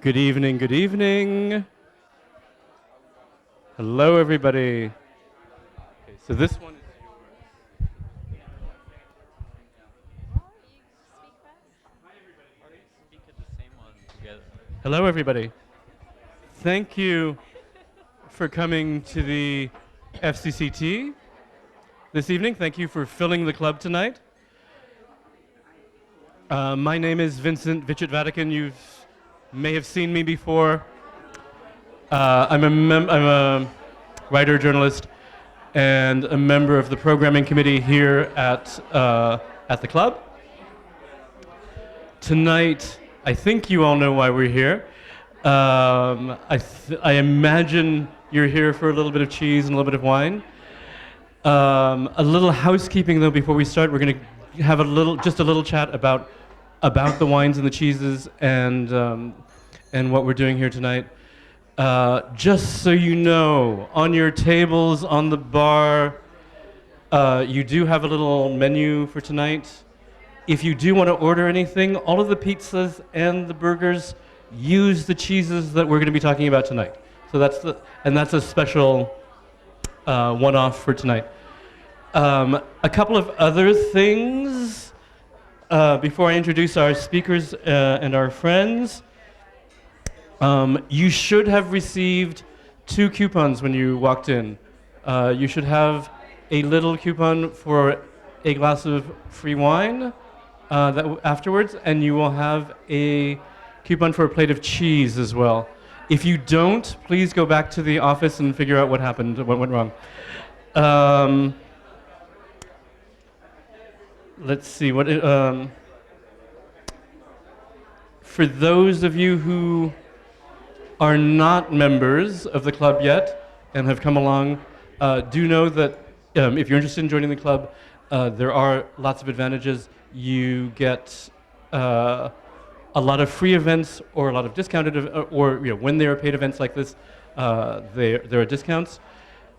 Good evening, good evening. Hello, everybody. Okay, so this one is Hello, everybody. Thank you for coming to the FCCT this evening. Thank you for filling the club tonight. My name is Vincent Vichet Vatican. You may have seen me before. I'm a writer, journalist, and a member of the programming committee here at the club. Tonight, I think you all know why we're here. I imagine you're here for a little bit of cheese and a little bit of wine. A little housekeeping though before we start. We're going to have just a little chat about the wines and the cheeses and what we're doing here tonight. Just so you know, on your tables, on the bar, you do have a little menu for tonight. If you do want to order anything, all of the pizzas and the burgers use the cheeses that we're going to be talking about tonight. So that's a special one-off for tonight. A couple of other things before I introduce our speakers and our friends. You should have received 2 coupons when you walked in. You should have a little coupon for a glass of free wine afterwards, and you will have a coupon for a plate of cheese as well. If you don't, please go back to the office and figure out what happened, what went wrong. Let's see, for those of you who are not members of the club yet and have come along, do know that if you're interested in joining the club, there are lots of advantages. You get a lot of free events or a lot of discounted, when there are paid events like this, there are discounts.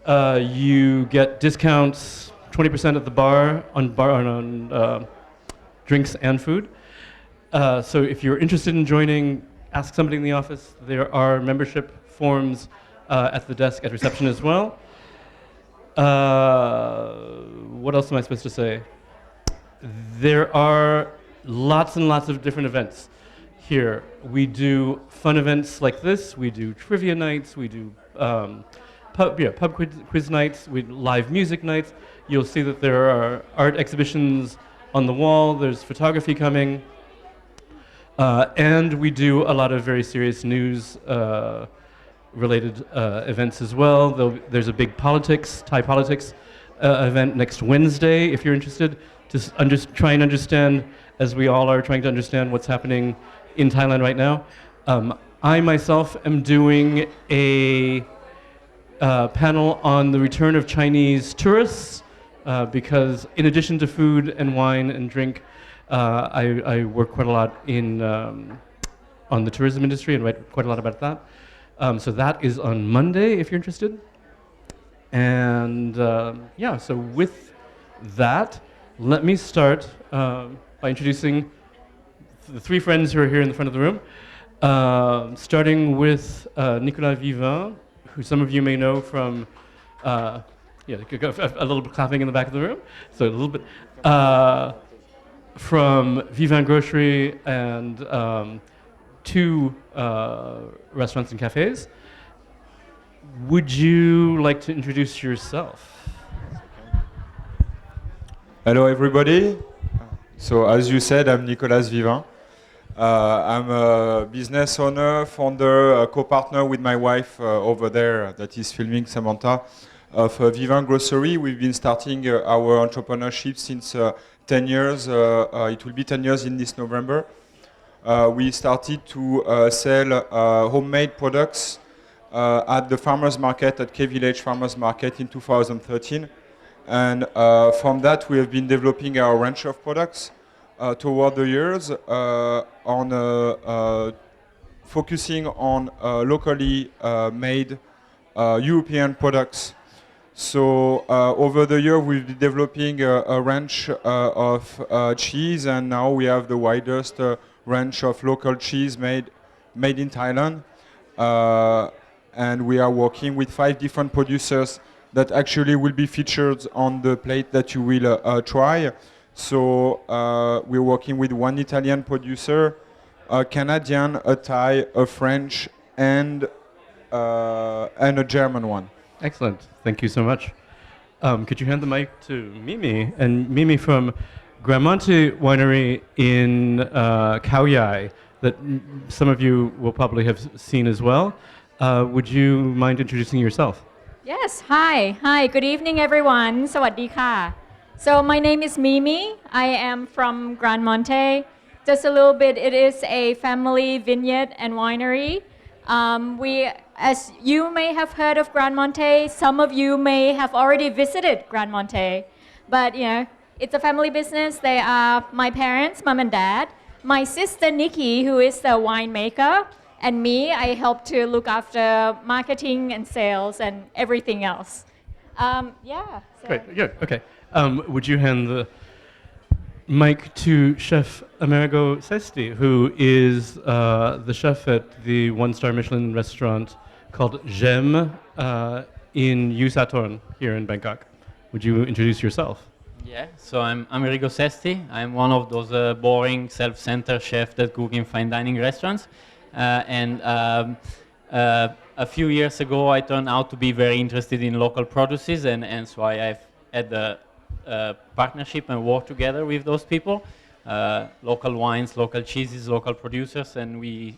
You get discounts, 20% at the bar on drinks and food. So if you're interested in joining, ask somebody in the office. There are membership forms at the desk at reception as well. What else am I supposed to say? There are lots and lots of different events here. We do fun events like this. We do trivia nights. We do pub quiz nights. We do live music nights. You'll see that there are art exhibitions on the wall. There's photography coming. And we do a lot of very serious news related events as well. There's a big Thai politics event next Wednesday if you're interested to try and understand, as we all are trying to understand what's happening in Thailand right now. I myself am doing a panel on the return of Chinese tourists because in addition to food and wine and drink, I work quite a lot on the tourism industry and write quite a lot about that. So that is on Monday if you're interested. And so with that, let me start by introducing the 3 friends who are here in the front of the room. Starting with Nicolas Vivin, who some of you may know from, a little bit clapping in the back of the room. So a little bit, from Vivin Grocery and 2 restaurants and cafes. Would you like to introduce yourself? Hello everybody. So as you said, I'm Nicolas Vivin. I'm a business owner, founder, co-partner with my wife over there that is filming, Samantha, of Vivin Grocery. We've been starting our entrepreneurship since 10 years. It will be 10 years in this November. We started to sell homemade products at the farmers market, at K-Village Farmers Market in 2013. And from that, we have been developing our range of products toward the years focusing on locally made European products. So over the year, we've been developing a range of cheese, and now we have the widest range of local cheese made made in Thailand. And we are working with 5 different producers that actually will be featured on the plate that you will try. So we're working with one Italian producer, a Canadian, a Thai, a French, and a German one. Excellent. Thank you so much. Could you hand the mic to Mimi? And Mimi from Gramonte Winery in Khao Yai, that some of you will probably have seen as well. Would you mind introducing yourself? Yes, hi. Hi, good evening everyone. สวัสดีค่ะ So my name is Mimi. I am from Grand Monte. Just a little bit, it is a family vineyard and winery. As you may have heard of Grand Monte, some of you may have already visited Grand Monte. But you know, it's a family business. They are my parents, mom and dad. My sister Nikki, who is the winemaker. And me, I help to look after marketing and sales and everything else. Yeah. So. Great. Yeah. Okay. Would you hand the mic to Chef Amerigo Sesti, who is the chef at the one-star Michelin restaurant called J'aime in Yusatorn here in Bangkok. Would you introduce yourself? Yeah, so I'm Amerigo Sesti. I'm one of those boring, self-centered chefs that cook in fine dining restaurants. A few years ago, I turned out to be very interested in local produces, and so I've had the partnership and work together with those people, local wines, local cheeses, local producers, and we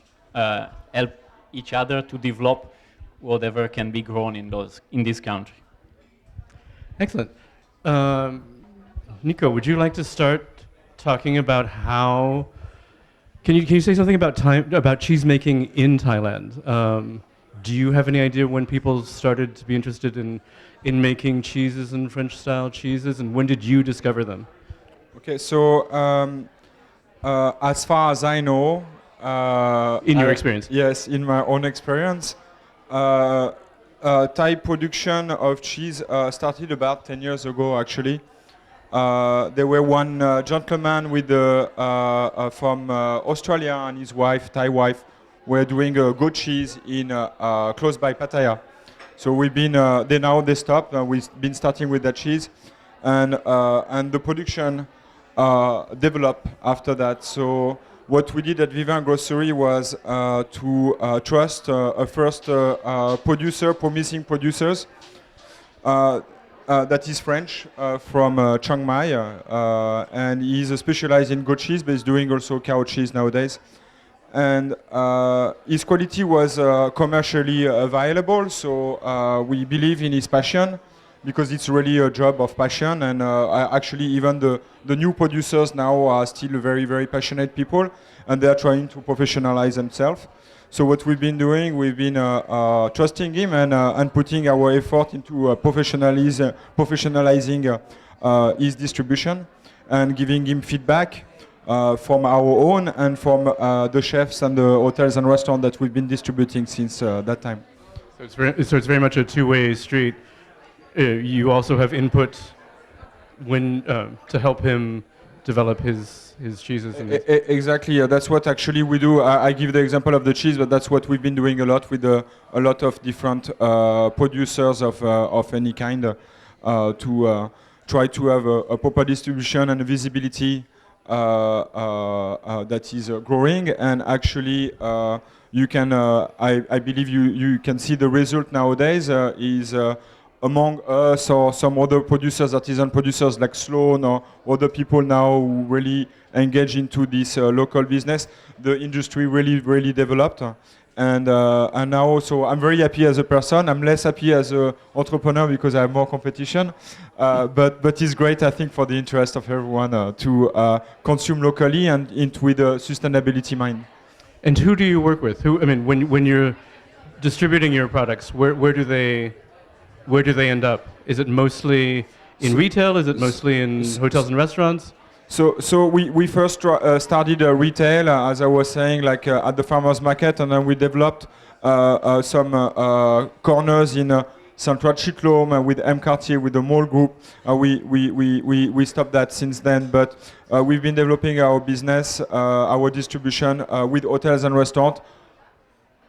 help each other to develop whatever can be grown in this country. Excellent. Nico, would you like to start talking about how? Can you say something about cheese making in Thailand? Do you have any idea when people started to be interested in making cheeses and French style cheeses, and when did you discover them? Okay, so as far as I know, In your experience? Yes, in my own experience, Thai production of cheese started about 10 years ago, actually. There were one gentleman from Australia and his wife, Thai wife, were doing goat cheese in close by Pattaya. So they stopped. We've been starting with that cheese, and the production developed after that. So what we did at Vivin Grocery was to trust a first promising producers. That is French from Chiang Mai, and he's specialized in goat cheese, but he's doing also cow cheese nowadays. And his quality was commercially available, so we believe in his passion, because it's really a job of passion. And actually, even the new producers now are still very, very passionate people, and they are trying to professionalize themselves. So what we've been doing, we've been trusting him and putting our effort into professionalizing his distribution and giving him feedback from our own and from the chefs and the hotels and restaurants that we've been distributing since that time. So it's very much a two-way street. You also have input to help him develop his cheeses. And exactly, that's what actually we do. I give the example of the cheese, but that's what we've been doing a lot with a lot of different producers of any kind to try to have a proper distribution and a visibility that is growing. And actually, you can, I believe you can see the result nowadays is among us or some other producers, artisan producers like Sloan or other people now who really engage into this local business. The industry really developed. And now, so I'm very happy as a person. I'm less happy as an entrepreneur because I have more competition. But it's great, I think, for the interest of everyone to consume locally and with a sustainability mind. And who do you work with? When you're distributing your products, where do they end up? Is it mostly in retail? Is it mostly in hotels and restaurants? So we first started retail, as I was saying, like at the farmers market, and then we developed some corners in Central Chitlom with M. Cartier, with the mall group. We stopped that since then, but we've been developing our business, our distribution with hotels and restaurants,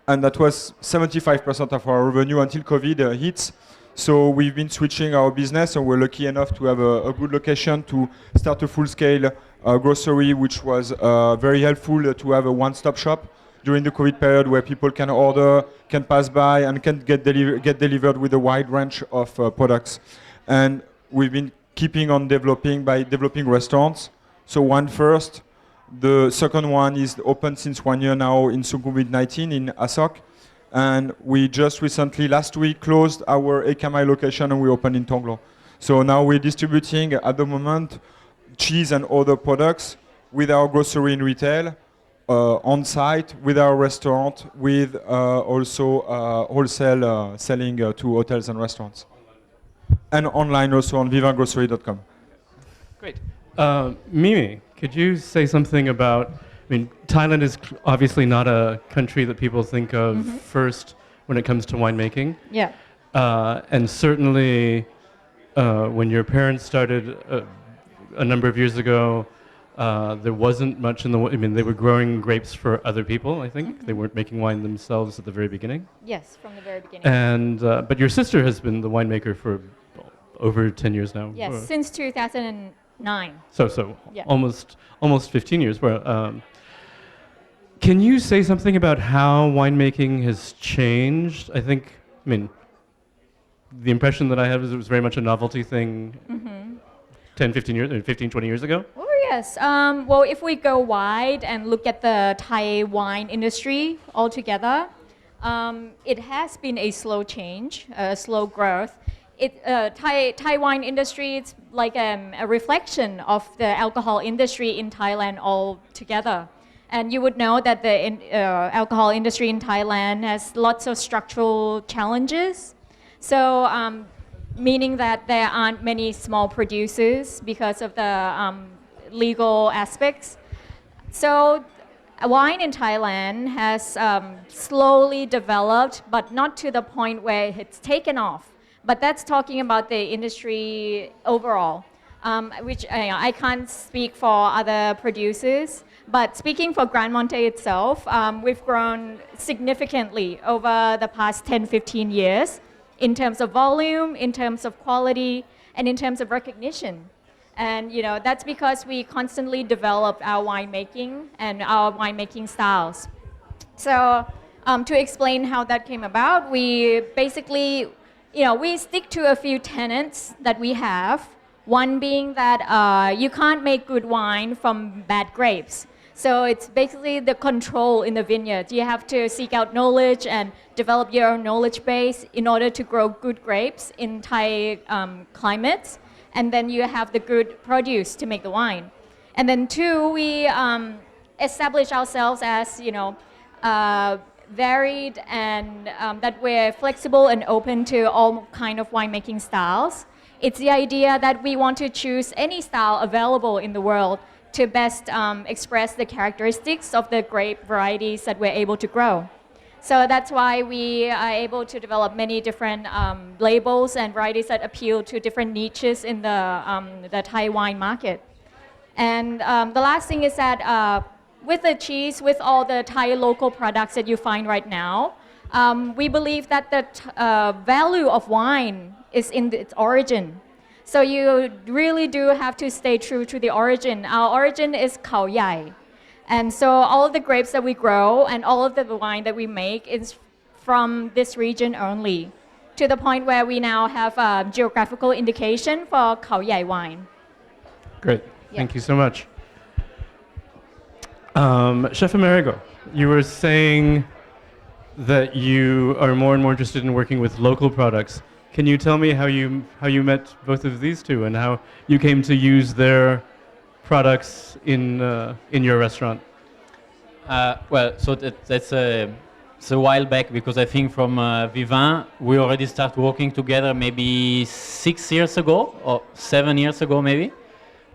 and that was 75% of our revenue until COVID hits. So we've been switching our business, and we're lucky enough to have a good location to start a full-scale grocery, which was very helpful to have a one-stop shop during the COVID period where people can order, can pass by, and can get delivered with a wide range of products. And we've been keeping on developing by developing restaurants. So one first. The second one is open since 1 year now in Sukhumvit 19 in Asok. And we just recently, last week, closed our Ekamai location and we opened in Tonglo. So now we're distributing at the moment cheese and other products with our grocery and retail on site, with our restaurant, with also wholesale selling to hotels and restaurants. And online also on vivingrocery.com. Great. Mimi, could you say something about, Thailand is obviously not a country that people think of first when it comes to winemaking. Yeah. And certainly when your parents started a number of years ago, there wasn't much in they were growing grapes for other people, I think. They weren't making wine themselves at the very beginning. Yes, from the very beginning. And but your sister has been the winemaker for over 10 years now. Yes, since 2009. So Yeah. almost 15 years. Can you say something about how winemaking has changed? The impression that I had was it was very much a novelty thing 15, 20 years ago. Oh, yes. Well, if we go wide and look at the Thai wine industry altogether, it has been a slow change, a slow growth. Thai wine industry, it's like a reflection of the alcohol industry in Thailand altogether. And you would know that the alcohol industry in Thailand has lots of structural challenges. So, meaning that there aren't many small producers because of the legal aspects. So, wine in Thailand has slowly developed, but not to the point where it's taken off. But that's talking about the industry overall, which I can't speak for other producers. But speaking for Grand Monte itself, we've grown significantly over the past 10, 15 years in terms of volume, in terms of quality, and in terms of recognition. And that's because we constantly develop our winemaking and our winemaking styles. So to explain how that came about, we basically we stick to a few tenets that we have. One being that you can't make good wine from bad grapes. So it's basically the control in the vineyard. You have to seek out knowledge and develop your own knowledge base in order to grow good grapes in Thai climates. And then you have the good produce to make the wine. And then two, we establish ourselves as, varied and that we're flexible and open to all kind of winemaking styles. It's the idea that we want to choose any style available in the world to best express the characteristics of the grape varieties that we're able to grow. So that's why we are able to develop many different labels and varieties that appeal to different niches in the Thai wine market. And the last thing is that with the cheese, with all the Thai local products that you find right now, we believe that the value of wine is in its origin. So you really do have to stay true to the origin. Our origin is Khao Yai. And so all of the grapes that we grow and all of the wine that we make is from this region only, to the point where we now have a geographical indication for Khao Yai wine. Great. Thank you so much. Chef Amerigo, you were saying that you are more and more interested in working with local products. Can you tell me how you met both of these two and how you came to use their products in your restaurant? So that's a while back, because I think from Vivin we already started working together maybe 6 years ago or 7 years ago maybe,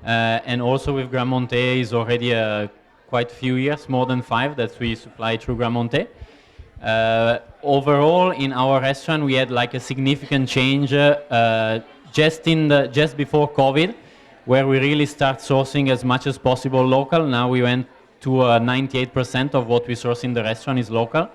and also with Grand Monte is already quite a few years, more than 5, that we supply through Grand Monte. Overall, in our restaurant, we had like a significant change just before COVID, where we really start sourcing as much as possible local. Now we went to 98% of what we source in the restaurant is local.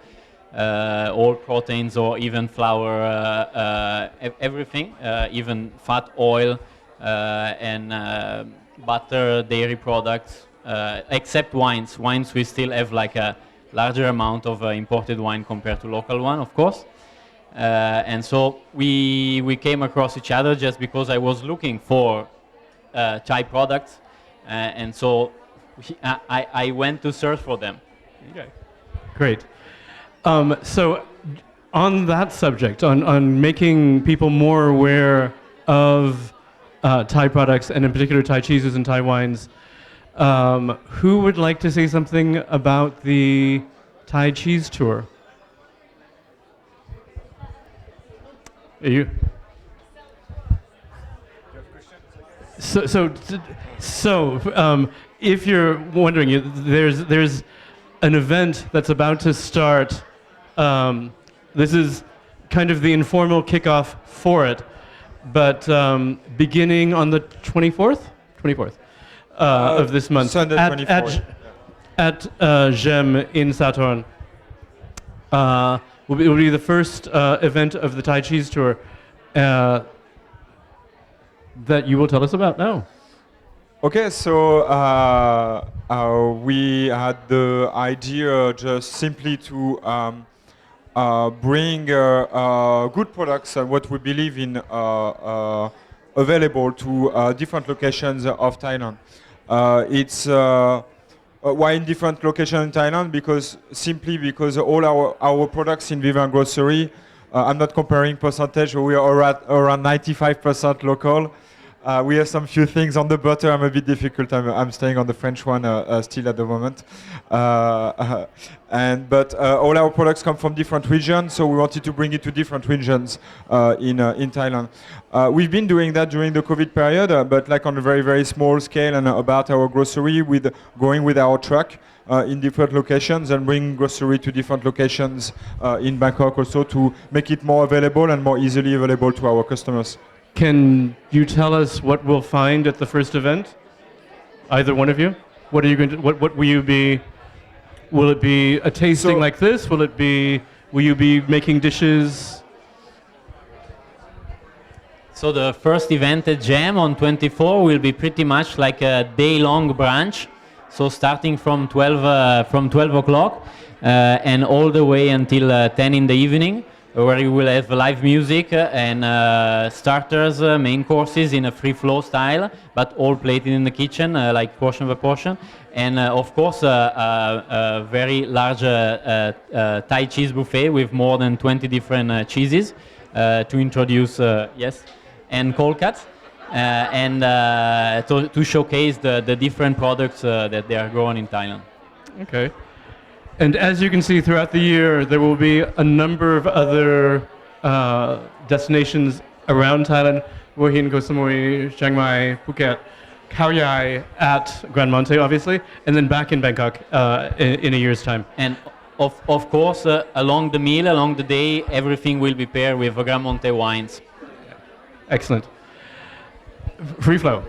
all proteins or even flour, everything, even fat, oil, and butter, dairy products, except wines. Wines, we still have like a larger amount of imported wine compared to local one, of course. And so we came across each other just because I was looking for chai products, and so I went to search for them. Okay, great. So on that subject, on making people more aware of Thai products, and in particular Thai cheeses and Thai wines, who would like to say something about the Thai cheese tour? Are you? So, if you're wondering, there's an event that's about to start. This is kind of the informal kickoff for it, but beginning on the 24th of this month Sunday 24th. at Gem in Saturn. Will be the first event of the Thai cheese tour that you will tell us about now. Okay, so we had the idea just simply to bring good products and what we believe in available to different locations of Thailand. It's why in different locations in Thailand? Because all our products in Vivin Grocery, I'm not comparing percentage, we are around 95% local. We have some few things on the butter. I'm a bit difficult. I'm staying on the French one still at the moment. But all our products come from different regions, so we wanted to bring it to different regions in Thailand. We've been doing that during the COVID period, but like on a very, very small scale and about our grocery, going with our truck in different locations and bring grocery to different locations in Bangkok also to make it more available and more easily available to our customers. Can you tell us what we'll find at the first event? Either one of you? What are you going to? What will you be? Will it be a tasting like this? Will you be making dishes? So the first event at Jam on 24 will be pretty much like a day-long brunch. So starting from 12 o'clock and all the way until 10 in the evening, where you will have live music and starters, main courses in a free flow style, but all plated in the kitchen, like portion by portion. And of course, a very large Thai cheese buffet with more than 20 different cheeses to introduce, and cold cuts, and to showcase the different products that they are growing in Thailand. Okay. And as you can see throughout the year, there will be a number of other destinations around Thailand: Hua Hin, Koh Samui, Chiang Mai, Phuket, Khao Yai at Grand Monte, obviously, and then back in Bangkok in a year's time. And of course, along the meal, along the day, everything will be paired with Grand Monte wines. Excellent. Free flow.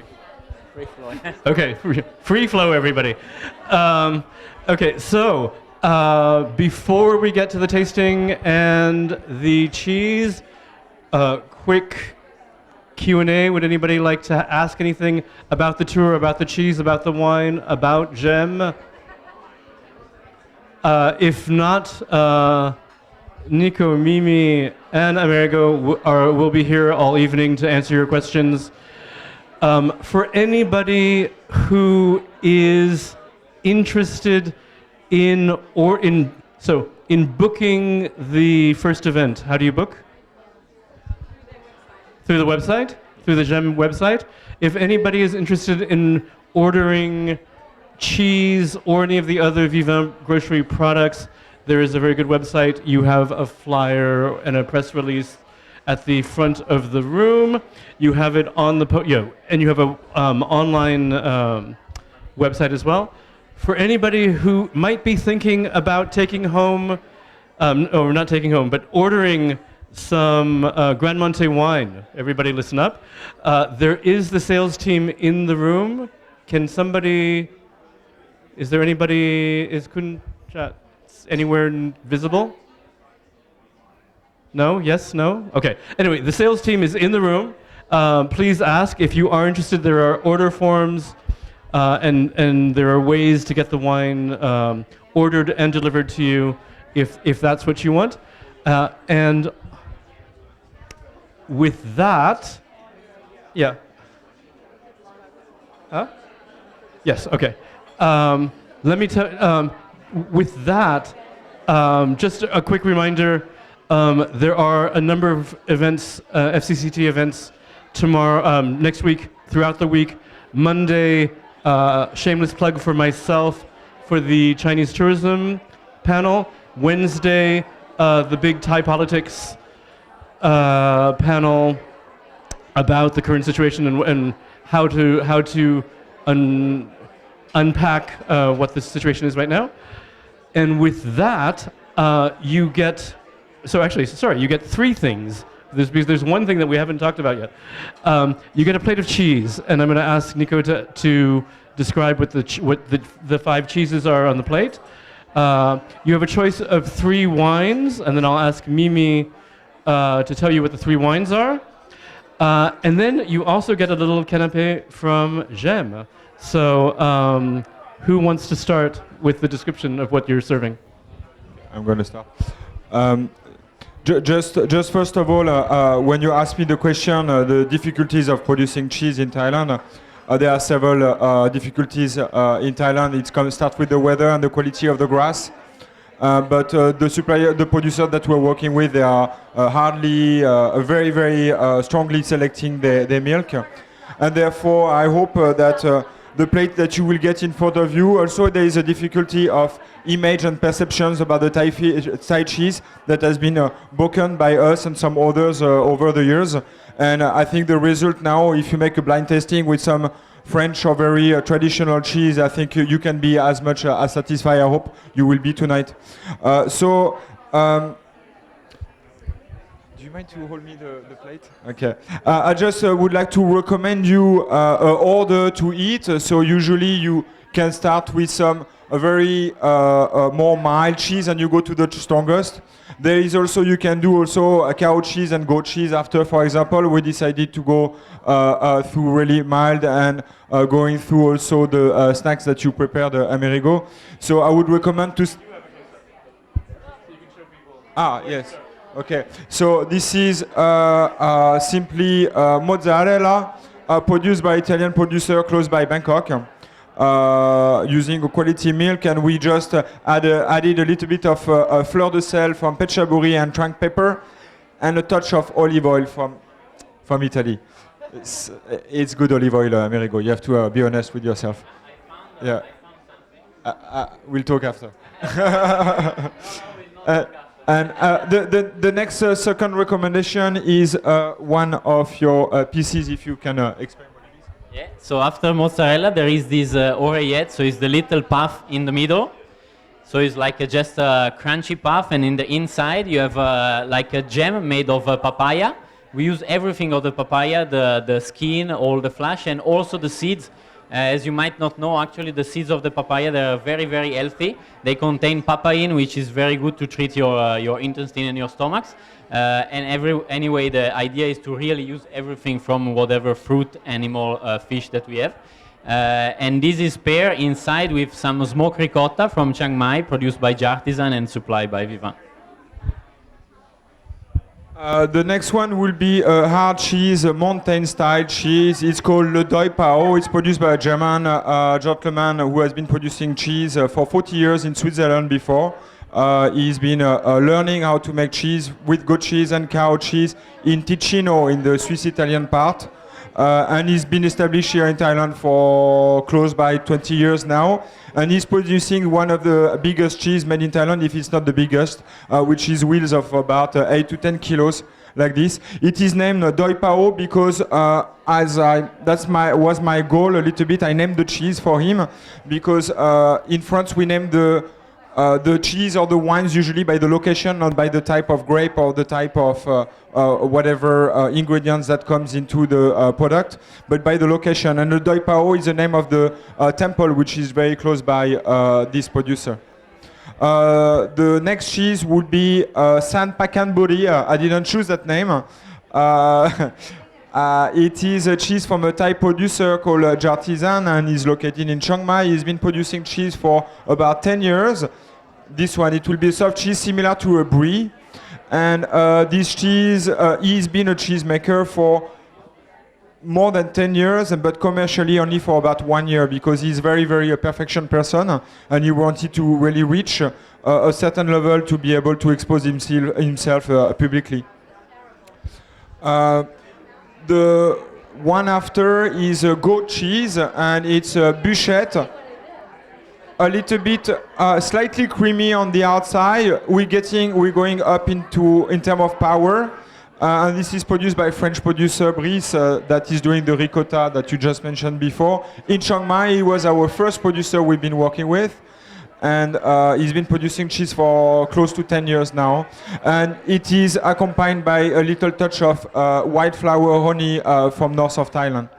Free flow. Okay, free flow, everybody. Okay, so before we get to the tasting and the cheese, quick Q&A. Would anybody like to ask anything about the tour, about the cheese, about the wine, about Gem? If not, Nico, Mimi, and Amerigo will be here all evening to answer your questions. For anybody who is interested in booking the first event, how do you book? Through the website? Through the GEM website? If anybody is interested in ordering cheese or any of the other Vivin Grocery products, there is a very good website. You have a flyer and a press release at the front of the room. You have it on the and you have a online website as well. For anybody who might be thinking about taking home, or not taking home, but ordering some Grand Monte wine, everybody listen up. There is the sales team in the room. Can somebody, is there anybody, is Kun Chat anywhere visible? No? Yes? No? Okay. Anyway, the sales team is in the room. Please ask if you are interested. There are order forms, and there are ways to get the wine ordered and delivered to you if that's what you want. And with that, yeah. Huh? Yes. Okay. Let me tell. With that, just a quick reminder. There are a number of events, FCCT events, tomorrow, next week, throughout the week. Monday, shameless plug for myself for the Chinese tourism panel. Wednesday, the big Thai politics panel about the current situation and how to unpack what the situation is right now. And with that, you get. So actually, sorry, you get three things. There's one thing that we haven't talked about yet. You get a plate of cheese, and I'm going to ask Nico to describe what the 5 cheeses are on the plate. You have a choice of 3 wines, and then I'll ask Mimi to tell you what the 3 wines are. And then you also get a little canapé from Jem. So who wants to start with the description of what you're serving? I'm going to start. Just first of all, when you ask me the question, the difficulties of producing cheese in Thailand, there are several difficulties in Thailand. It starts with the weather and the quality of the grass. But the producers that we're working with, they are very, very strongly selecting their milk. And therefore, I hope that the plate that you will get in front of you, also there is a difficulty of image and perceptions about the Thai cheese that has been broken by us and some others over the years. And I think the result now, if you make a blind tasting with some French or very traditional cheese, I think you can be as much as satisfied. I hope you will be tonight. Do you mind to hold me the plate? Okay. I just would like to recommend you an order to eat. So usually you can start with a very more mild cheese, and you go to the strongest. There is also, you can do also a cow cheese and goat cheese after. For example, we decided to go through really mild and going through also the snacks that you prepared, Amerigo. So I would recommend to. Yes. Okay. So this is simply mozzarella produced by Italian producer close by Bangkok. Using a quality milk, and we just added a little bit of fleur de sel from Pechaburi and trunk pepper, and a touch of olive oil from Italy. It's good olive oil, Amerigo. You have to be honest with yourself. Yeah. We'll talk after. And the next second recommendation is one of your pieces, if you can explain. Yeah. So after mozzarella, there is this oreillette. So it's the little puff in the middle. So it's like just a crunchy puff, and in the inside you have like a jam made of papaya. We use everything of the papaya, the skin, all the flesh, and also the seeds. As you might not know, actually the seeds of the papaya, they are very, very healthy. They contain papain, which is very good to treat your intestine and your stomachs. Anyway, the idea is to really use everything from whatever fruit, animal, fish that we have. And this is paired inside with some smoked ricotta from Chiang Mai, produced by Artisan and supplied by Vivin. The next one will be a hard cheese, a mountain-style cheese. It's called Le Doi Pao. It's produced by a German gentleman who has been producing cheese for 40 years in Switzerland before. He's been learning how to make cheese with goat cheese and cow cheese in Ticino, in the Swiss-Italian part. And he's been established here in Thailand for close by 20 years now. And he's producing one of the biggest cheese made in Thailand, if it's not the biggest, which is wheels of about 8 to 10 kilos, like this. It is named Doi Pao because was my goal a little bit. I named the cheese for him because in France we name the cheese or the wines usually by the location, not by the type of grape or the type of whatever ingredients that comes into the product, but by the location. And the Doi Pao is the name of the temple which is very close by this producer. The next cheese would be San Pakanburi. I didn't choose that name. It is a cheese from a Thai producer called Jartisan, and he's located in Chiang Mai. He's been producing cheese for about 10 years. This one, it will be a soft cheese similar to a brie. And this cheese, he's been a cheese maker for more than 10 years, but commercially only for about 1 year, because he's very, very a perfection person, and he wanted to really reach a certain level to be able to expose himself publicly. The one after is a goat cheese, and it's a bûchette, a little bit slightly creamy on the outside. We're going up in terms of power, and this is produced by French producer Brice, that is doing the ricotta that you just mentioned before. In Chiang Mai, he was our first producer we've been working with, and he's been producing cheese for close to 10 years now. And it is accompanied by a little touch of white flower honey from north of Thailand.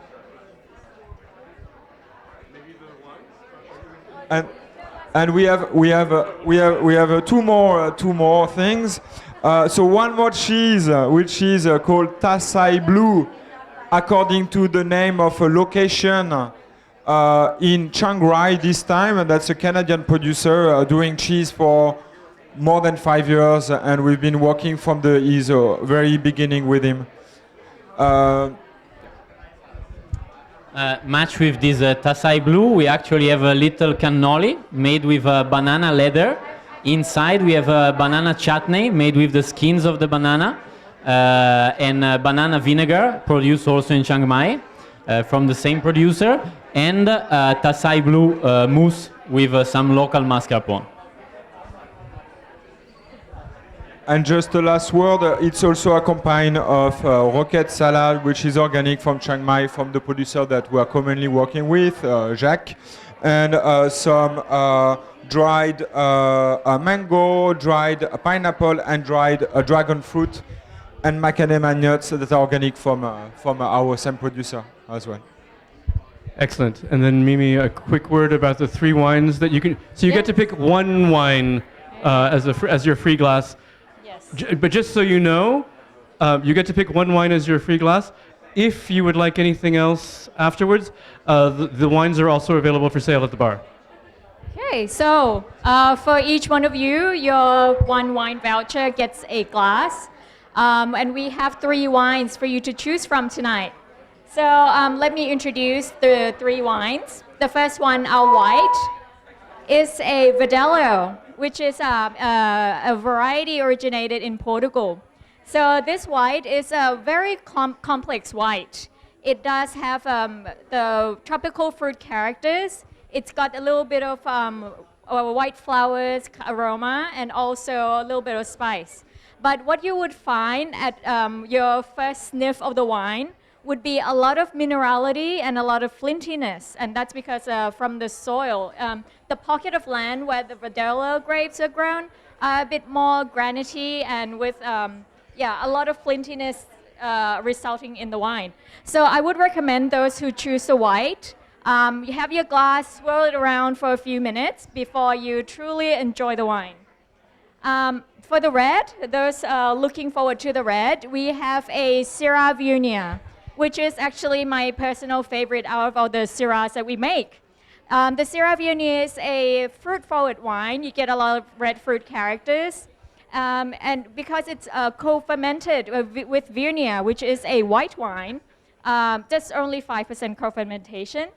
And we have two more things. So one more cheese, which is called Tasai Blue, according to the name of a location in Chiang Rai this time, and that's a Canadian producer doing cheese for more than 5 years, and we've been working from the very beginning with him. Match with this Tasai Blue, we actually have a little cannoli made with banana leather. Inside we have a banana chutney made with the skins of the banana and banana vinegar produced also in Chiang Mai from the same producer, and Tasai Blue mousse with some local mascarpone. And just the last word, it's also accompanied of rocket salad, which is organic from Chiang Mai, from the producer that we are commonly working with, Jacques, and some dried mango, dried pineapple, and dried dragon fruit, and macadamia nuts that are organic from our same producer as well. Excellent. And then Mimi, a quick word about the 3 wines that you can. So you get to pick one wine as your free glass. Yes. But just so you know, you get to pick one wine as your free glass. If you would like anything else afterwards, the wines are also available for sale at the bar. Okay, so for each one of you, your one wine voucher gets a glass. And we have 3 wines for you to choose from tonight. So let me introduce the 3 wines. The first one, our white, is a Verdelho, which is a variety originated in Portugal. So this white is a very complex white. It does have the tropical fruit characters. It's got a little bit of white flowers aroma and also a little bit of spice. But what you would find at your first sniff of the wine would be a lot of minerality and a lot of flintiness, and that's because from the soil. The pocket of land where the Verdelho grapes are grown are a bit more granity and with a lot of flintiness resulting in the wine. So I would recommend those who choose the white, you have your glass, swirl it around for a few minutes before you truly enjoy the wine. For the red, those looking forward to the red, we have a Syrah Viognier, which is actually my personal favorite out of all the Syrahs that we make. The Syrah Viognier is a fruit-forward wine. You get a lot of red fruit characters. And because it's co-fermented with Viognier, which is a white wine, just only 5% co-fermentation,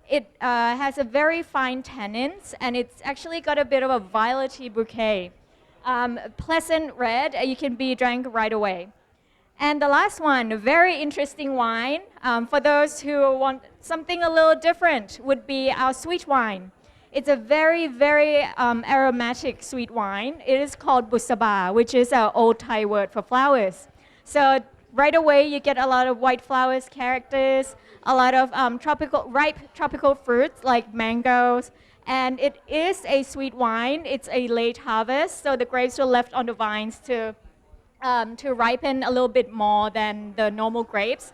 it has a very fine tannins, and it's actually got a bit of a violety bouquet. Pleasant red, you can be drank right away. And the last one, a very interesting wine, for those who want something a little different, would be our sweet wine. It's a very, very aromatic sweet wine. It is called busaba, which is our old Thai word for flowers. So right away, you get a lot of white flowers characters, a lot of ripe tropical fruits like mangoes, and it is a sweet wine. It's a late harvest, so the grapes were left on the vines to ripen a little bit more than the normal grapes.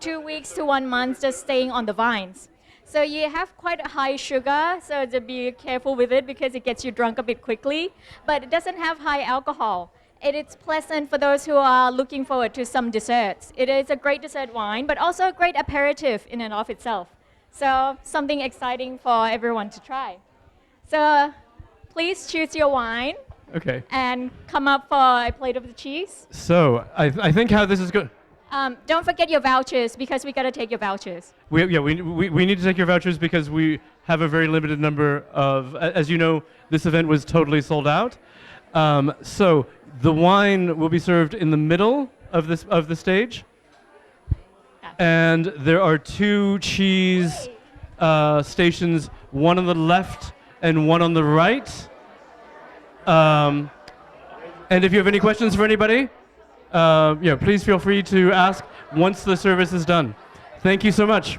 2 weeks to 1 month just staying on the vines. So you have quite a high sugar, so to be careful with it because it gets you drunk a bit quickly. But it doesn't have high alcohol. It is pleasant for those who are looking forward to some desserts. It is a great dessert wine, but also a great aperitif in and of itself. So something exciting for everyone to try. So please choose your wine Okay. and come up for a plate of the cheese. So I think how this is going. Don't forget your vouchers because we gotta take your vouchers. We need to take your vouchers because we have a very limited number of. As you know, this event was totally sold out. So the wine will be served in the middle of the stage, and there are two cheese stations, one on the left and one on the right. And if you have any questions for anybody, please feel free to ask once the service is done. Thank you so much.